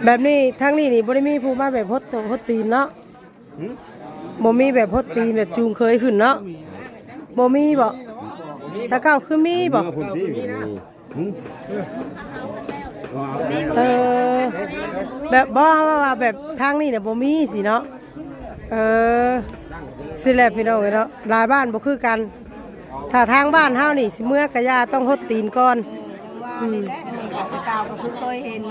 แบบนี้ทั้งนี้นี่บ่ได้มีผู้มาแบบฮดตีนเนาะบ่มีแบบฮดตีนแบบจูงเคยขึ้นเนาะบ่มีบ่ถ้าเก้าคือมีบ่แบบบ่ว่าแบบทางนี้เนี่ยบ่มีสิเนาะสิแหละพี่น้องเนาะหลายบ้านบ่คือกันถ้าทางบ้านเฮานี่สิเมื่อกะยาต้องฮดตีนก่อนเก่าก็คือเคยเห็น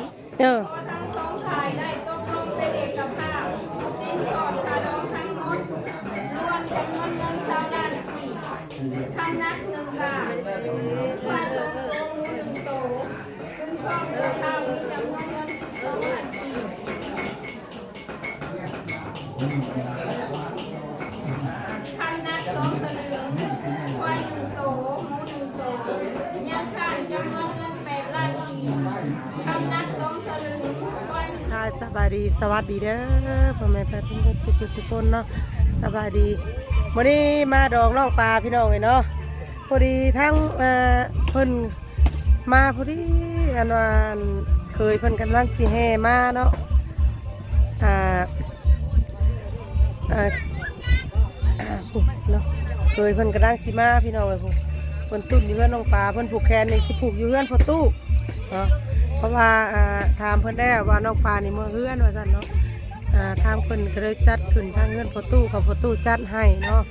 สบายดีสวัสดีเด้อพ่อแม่พี่น้องทุกคนเนาะสบายดีวันนี้มาดองน้องปลาพี่น้องเลยเนาะพอดีทั้งเพิ่นมาพอดีอันว่าเคยเพิ่นกำลังสิแห่มาเนาะเนาะเคยเพิ่นกำลังสิมาพี่น้องเลยเพิ่นตุ้นอยู่เพื่อนน้องปลาเพิ่นผูกแขนในสิผูกอยู่เพื่อนพอตู้เนาะเพราะว่าถามเพิ่นได้ว่าน้องปลานี่มาเฮือนว่าซั่นเนาะทางเพิ่นก็เลยจัดขึ้นทางเฮือนพอตู้กับพอตู้จัดให้เนาะ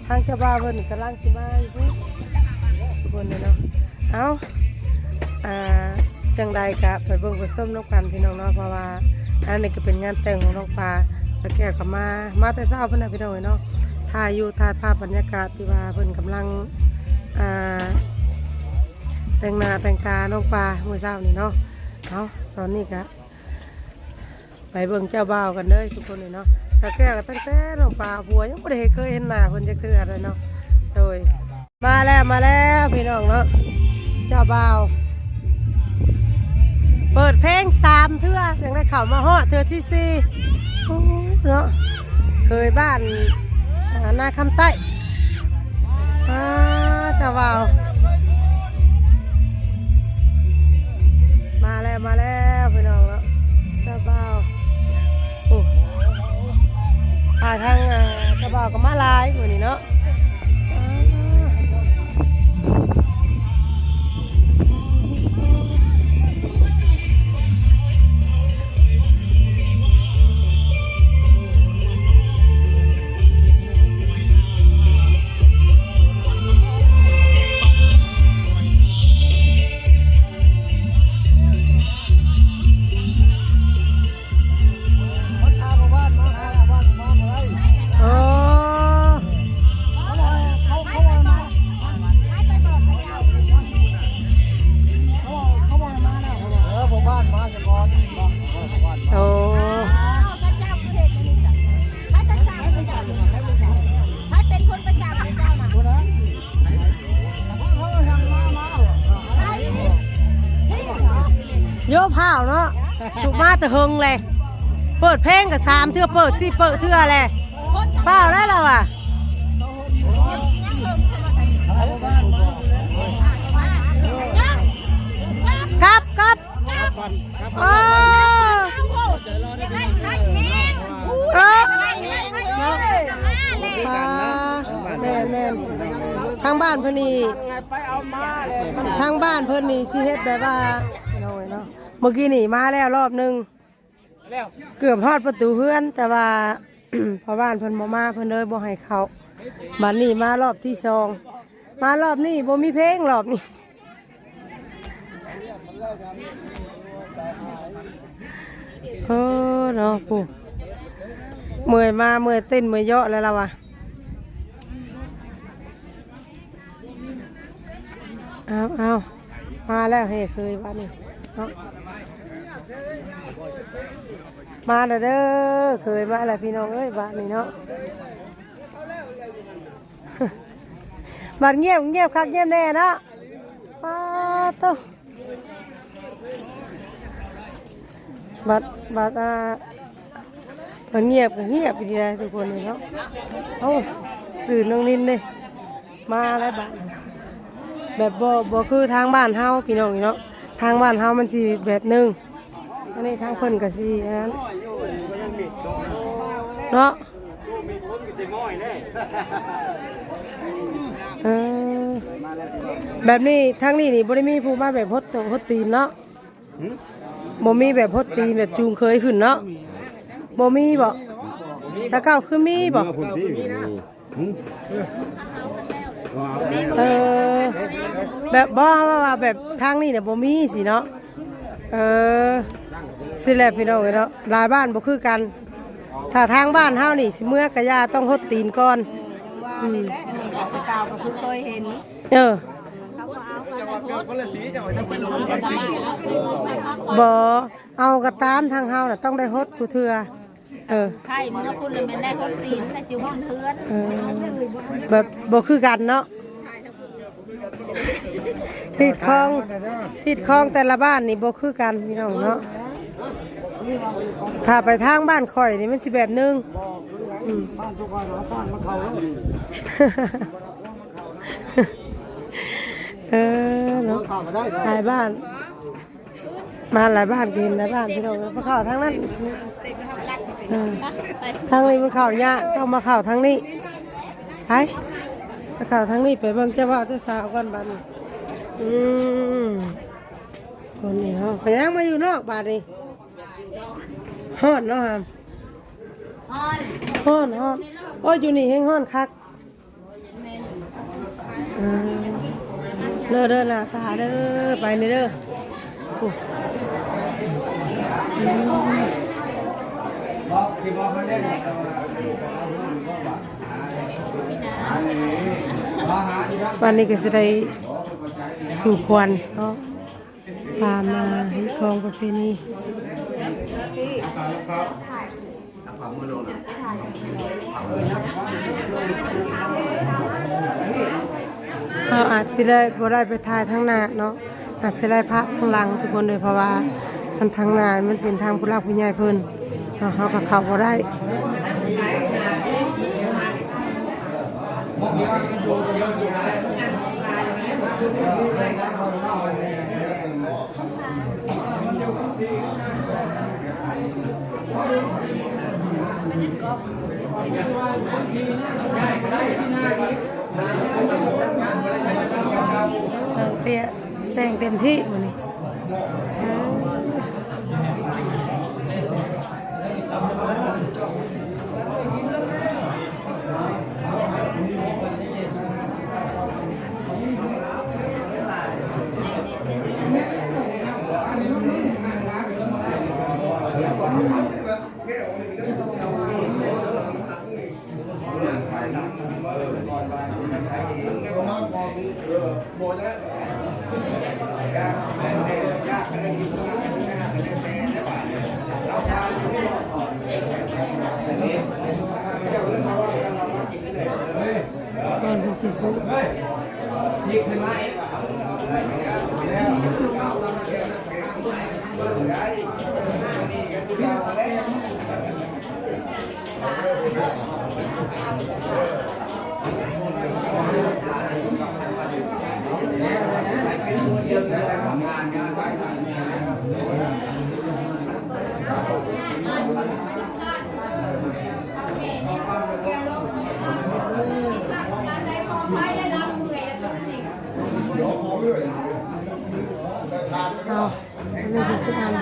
ทางเจ้าบ่าวเพิ่นกำลังสิมาอยู่ทุกคนเนาะเอาจังใดกะไปเบิ่งไปส้มน้องกันพี่น้องเนาะเพราะว่าอันนี้ก็เป็นงานแต่งของน้องปลาสแกก็มาแต่เช้าเพิ่นน่ะพี่น้องเนาะถ่ายภาพบรรยากาศที่ว่าเพิ่นกำลังแต่งหน้าแต่งตาน้องปลาเมื่อเช้านี่เนาะเอาตอนนี้ก็ไปเบิ่งเจ้าบ่าวกันเลยทุกคนเลยเนาะสแกก็ตั้งแต่น้องปลาผัวยังไม่ได้เคยเห็นหน้าเพิ่นจักเทื่อเลยเนาะโดยมาแล้วพี่น้องเนาะเจ้าบ่าวเปิดเพลง3เทื่อยังได้เข้ามาฮอดเทื่อที่4เนาะเคยบ้านนาคำใต้เจ้าบ่าวมาแล้วพี่น้องแล้วเจ้าบ่าวทางเจ้าบ่าวก็มาลายอยู่นี่เนาะโยบห้าวเนาะสุมาแต่เฮงเลยเปิดเพลงกับ3เทื่อเปิด4เปิดเทื่อเลยเปล่าแล้วเราอ่ะครับแม่ทางบ้านเพิ่นนี่สิเฮ็ดแบบว่าน้อยเนาะเมื่อกี้นี่มาแล้วรอบนึงเกือบทอดประตูเฮือนแต่ว่า พอบ้านเพิ่นบ่มาเพิ่นเลยบ่ให้เข้าบัดนี้มารอบที่2มารอบนี้บ่มีเพลงรอบนี้เนาะปู่เมื่อยเต้นเมื่อยเยาะแล้วล่ะวะเอามาแล้วเฮ้เคยบ้านนี้เนาะมาแล้วเด้อเคยมาแล้วพี่น้องเอ้ยบ้านนี้เนาะบ้านเงียบคักเงียบแน่เนาะป้าโตบัดมันเงียบไปดีเลยทุกคนเลยเนาะตื่นน้องนินเลยมาแล้วบ้านแบบบ่คือทางบ้านเฮาพี่น้องเนาะทางบ้านเฮามันสิแบบนึง อันนี้ทางเพิ่นก็สิอันนั้นเนาะเออแบบนี้ทางนี้นี่บ่ได้มีผู้มาแบบฮดตีนเนาะบ่มีแบบฮดตีนแบบจูงเคยขึ้นเนาะบ่มีบ่ถ้าเก้าคือมีบ่เออแบบบ่ว่าแบบทางนี้เนี่ยบ่มีสิเนาะเออสิแหละพี่น้องเนาะหลายบ้านบ่คือกันถ้าทางบ้านเฮานี่สิเมื่อกะยาต้องฮดตีนก่อน ว่านี่แหละอันนี้ของเก่าก็คือเคยเห็น เออบ่เอากระตามทางเฮาน่ะต้องได้ฮดกูเทื่อเออ ไข่เมื่อคุณเลยมันได้คนตีนแต่จิ้มเทือน เออแบบบ่คือกันเนาะติดคลองแต่ละบ้านนี่บ่คือกันพี่น้องเนาะถ้าไปทางบ้านข่อยนี่มันสิแบบนึงบ้านทุกคนหาบ้านมาเข้าแล้วเออเนาะหลายบ้านมาหลายบ้านกินหลายบ้านพี่น้องมาเข้าทางนั้นทางนี้มันเข้ายากต้องมาเข้าทางนี้ไปมาเข้าทางนี้ไปเบิ่งเจ้าบ่าวเจ้าสาวก่อนบ้านนี้คนนี้เนาะไปยังมาอยู่นอกบ้านนี้ฮ้อนเนาะฮะฮ้อนโอ้ยอยู่นี่แห้งฮ้อนคักเด้อหน้าตาเด้อไปนี่เด้อวันนี้ก็จะได้สู่ควรเนาะพามาเห็นของประเพณีเราอาจสิได้บ่ได้ไปถ่ายทางหน้าเนาะอาจสิได้ภาพข้างหลังทุกคนเลยเพราะว่ามันทางหน้ามันเป็นทางผู้หลักผู้ใหญ่เพิ่นเนาะเขาก็เข้าบ่ได้เตี้ยแต่งเต็มที่วันนี้ก่อนเป็นที่สุดเอาไม่ได้สิอัน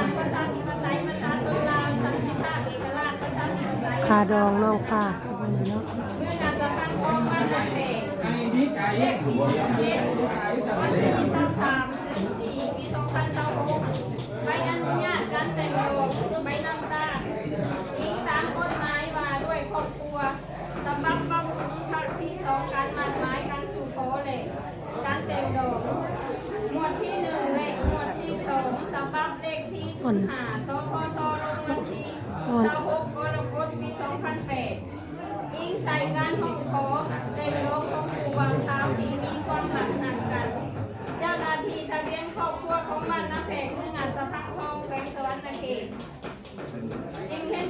คาดองน้องปลาทุกคนเนาะใบอนุญาตการแต่งตัวใบนำตาอีกตามกฎหมายว่าด้วยครอบครัวสำหรับครอบครัวที่สองการมั่นหมายการสู่ขอเลยการแต่งดอกหมวดที่หนึ่งเลขหมวดที่สองสำหรับเลขที่05สพสลงวันที่26กรกฎาคมปี2008อิงใส่การห้องขอแต่งดอกของครูบางสาวที่มีความหลักหนักกันเจ้าหน้าที่ทะเบียนครอบครัวของบ้านนาแพงเมืองอัศพังทองแขวงสวรรณเขตจึงเห็น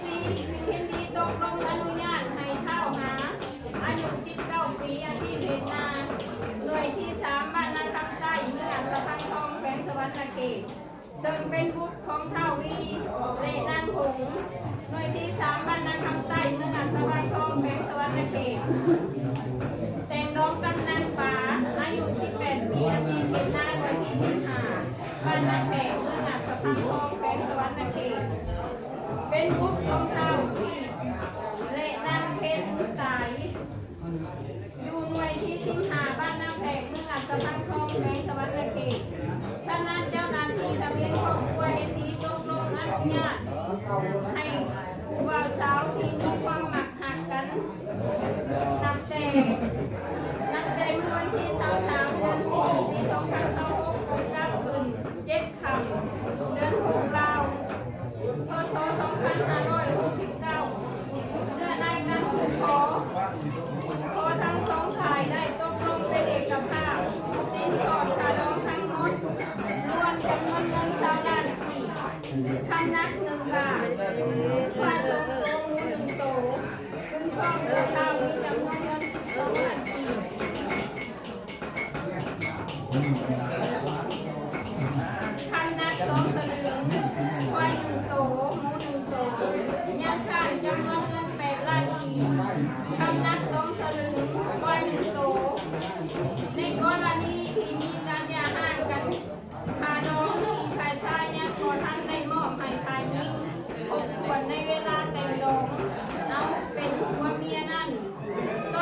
ดีตกลงอนุญาตให้เช่าหาอายุ19 ปีอาชีพเพชรนาหน่วยที่3บ้านนาคำใต้เมืองอัศพังทองแขวงสวรรณเขต ซึ่งเป็นบุตรของเท่าวีเลนางหงส์หน่วยที่3บ้านนาคำใต้เมืองอัศวรทองแขวงสวรรณเขตแต่งดองกำนันป๋าอายุ18 ปีอาชีพเป็นนายวันที่15บ้านนาแขกเมืองอัศวรทองแขวงสวรรณเขตเป็นบุตรของเท่าวีเลนางเพชรตายอยู่หน่วยที่15บ้านนาแขกเมืองอัศวรทองแขวงสวรรณเขตท่านนั้นเจ้าหน้าที่ทะเบียนครอบครัวเห็นดีตกลงอนุญาตให้ผู้บ่าวสาวที่มีความหมักหักกันนับแต่เมื่อวันที่23เดือน4ปี2566กับคืน7 ค่ำเดือน6ลาวพศ2569เมื่อในการสู่ขอทั้งสองฝ่ายได้ตกลงเป็นเอกภาพสิ้นสอดค่าดองทั้งหมดรวมจำนวนเงิน20 ล้านคำนัก1 บาทฝ่ายตกลง1 โตซึ่งครอบครัวเรามีจำนวนเงิน12 ล้านคำนัก2 สลึงฝ่าย1 โตหมู1 โตยังขาดจำนวนเงิน8 ล้านคำนัก2 สลึงฝ่าย1 โตในกรณีที่มีการหย่าร้างกันพาน้องที่ฝ่ายชายยังขอท่านได้มอบให้ฝ่ายหญิงครบถ้วนในเวลาแต่งดองเอาเป็นผัวเมียนั่นต้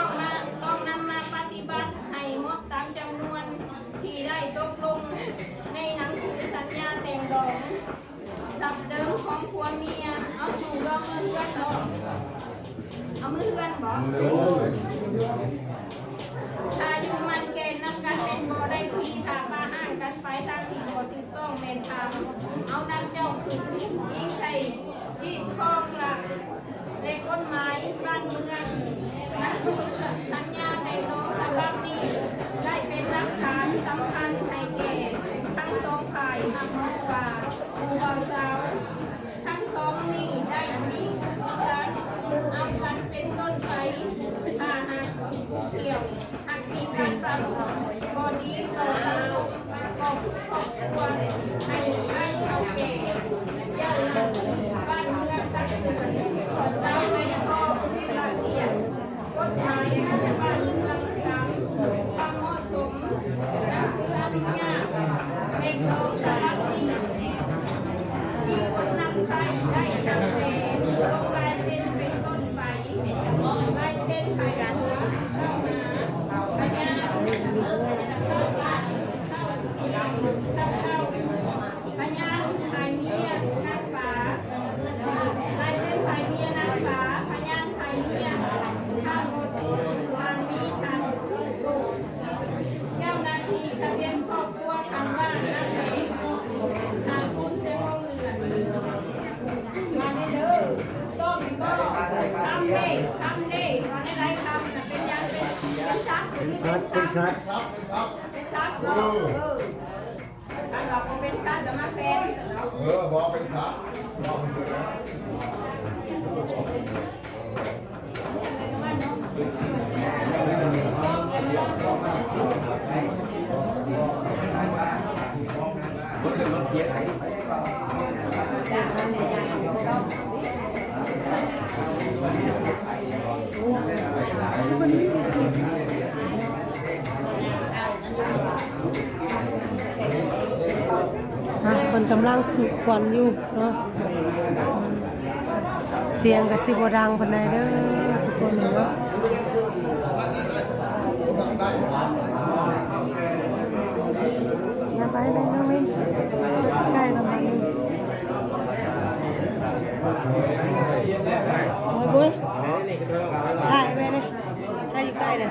องนำมาปฏิบัติให้หมดตามจำนวนที่ได้ตกลงในหนังสือสัญญาแต่งดองสับเดิมของผัวเมียเอาสู่รองมือเพื่อนเนาะเอามือเพื่อนบอกถ้าอยู่มันเกณฑ์นำกันเป็นบ่ได้ทีถ้ามาห่างกันไปทางที่บ่ถูกต้องแม่นทางเอานำเจ้าขึ้นยิงใส่ที่คล้องหลักในกฎหมายบ้านเมืองนั่นคือสัญญาแต่งดองฉบับนี้ได้เป็นหลักฐานสำคัญให้แก่ทั้งสองฝ่ายทั้งว่าผู้บ่าวสาวทั้งสองนี้ได้มีการเอากันเป็นต้นไปถ้าหากเกี่ยวหากมีการปรับก็ดีต่อสังคมก็ครอบครัวให้เอาแก่ญาติบ้านเมืองตั้งเตือนเราไม่ต้องละเอียดกฎหมายบ้านเมืองตามความเหมาะสมนั่นคืออนุญาตในกองสารที่คนนำใช้ได้จำเป็นลงลายเซ็นเป็นต้นไปลายเซ็นไปกันเข้ามาพยานเข้าพยานไทยเมียนักป่าลายเซ็นไทยเมียนักป่าพยานไทยเมียข้าวหมดทางมีทันลูกเจ้าหน้าที่ทะเบียนครอบครัวทางบ้านนั่นเองทางคุณเซมงเงินมาในเด้อต้มก็ทำได้มาในไรคำแต่เป็นยังเป็นซักเป็นซักก็ถ้าเราเป็นซักจะมาเป็นบอกเป็นซักบอกเป็นตัวแล้วคนกำลังสูบควันอยู่เนาะเสียงกระซิบดังปานใดเด้อทุกคนเนาะอย่าไปเลยน้องมิ้นใกล้กับมันโอ้ยบุ้ยถ่ายไปเลยถ่ายอยู่ใกล้เลย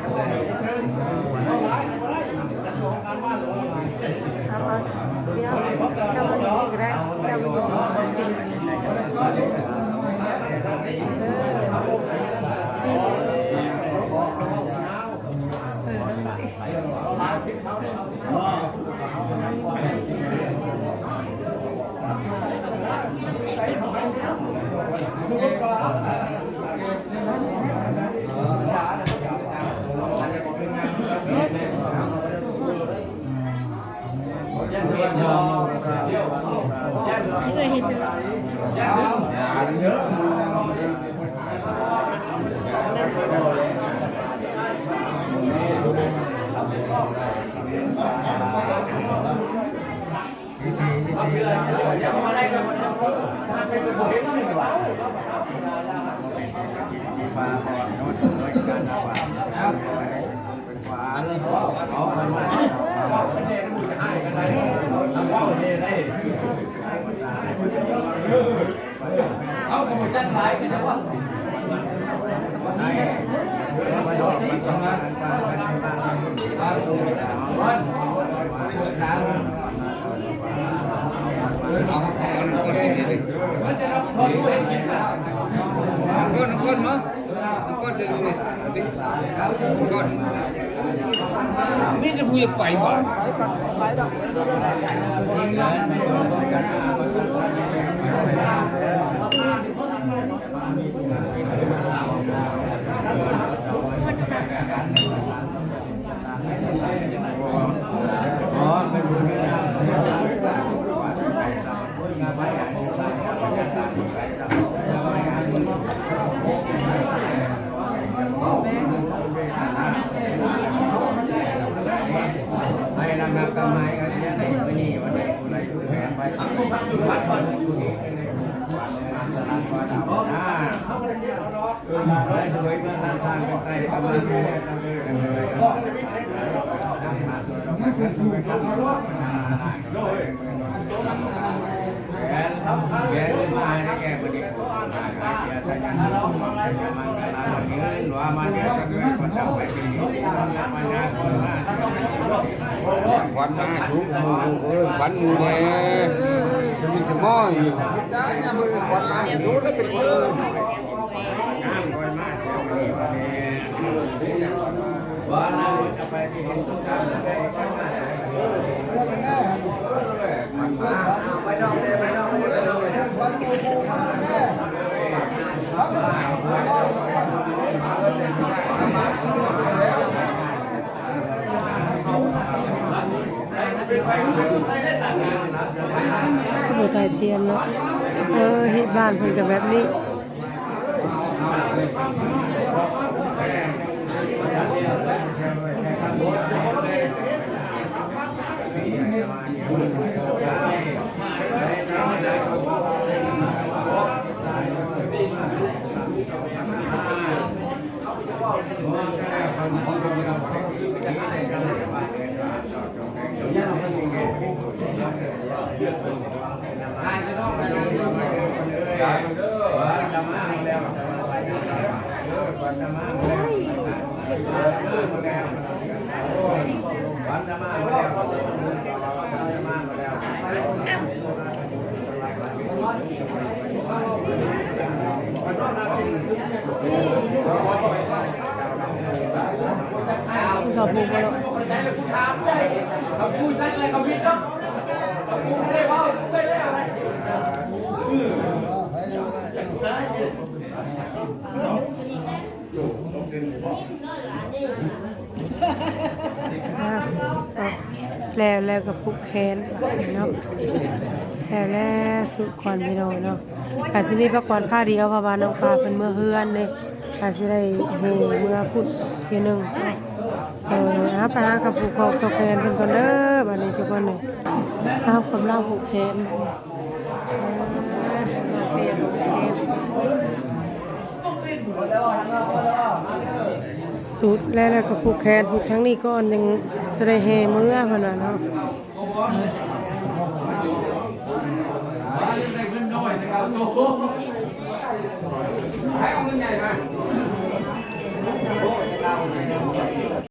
เอามาเดี๋ยวเจ้ามันสิก็ได้เจ้ามันสิ ไม่เคยเห็นเลย เอาผมจัดไปกันนะว่าก้นเนาะก้นจะดูก้นนี่จะพูดไปบ่อ๋อเป็นบุญไม่ได้งานไปให้นางงามกำไมกันเนี่ยในวันนี้วันนี้คนไหนผู้แทนไปทำสุขภาพคนผู้นี้ในสถานวันเอาได้สวยเมื่อนั้นทางกันใต้กำลังเลยดังมาตัวเราไปกันไปกันแกขึ้นมาในแกประเดี๋ยวเสียใจกันมันกันมันเงินว่ามันเนี่ยจะเกิดคนจะไปที่นี่มันยากคนมากควันมาชุบควันมือเนี่ยมีสมออยู่จ้าเนี่ยมือควันมาอยู่แล้วเป็นคนงามควันมาเจ้ามีวันนี้ว่าเราจะไปที่เห็นทุกการไปควันมาไปดองเลยไปดองโบไทยเทียนเนาะเฮ็ดบ้านเพิ่นก็แบบนี้ขอบคุณครับ พูดได้เลยเขาพิจารณาพูดได้ว่าพูดได้แล้วแล้วก็ผูกแขนเนาะแล้วสุดควันพี่น้องเนาะอาจจะมีประกวดผ้าเดียวเพราะว่าน้องปลาเป็นเมื่อเฮือนเลยอาจจะได้เมื่อพุธทีนึงไปหากับผูกคอตัวแขนเป็นคนเด้อบัดนี้ทุกคนเลยเอากำลังผูกแขนสุดแล้วก็ผูกแขนผูกทั้งนี้ก็ยังแสดงเฮมือพนันเนาะให้เอาเงินใหญ่มา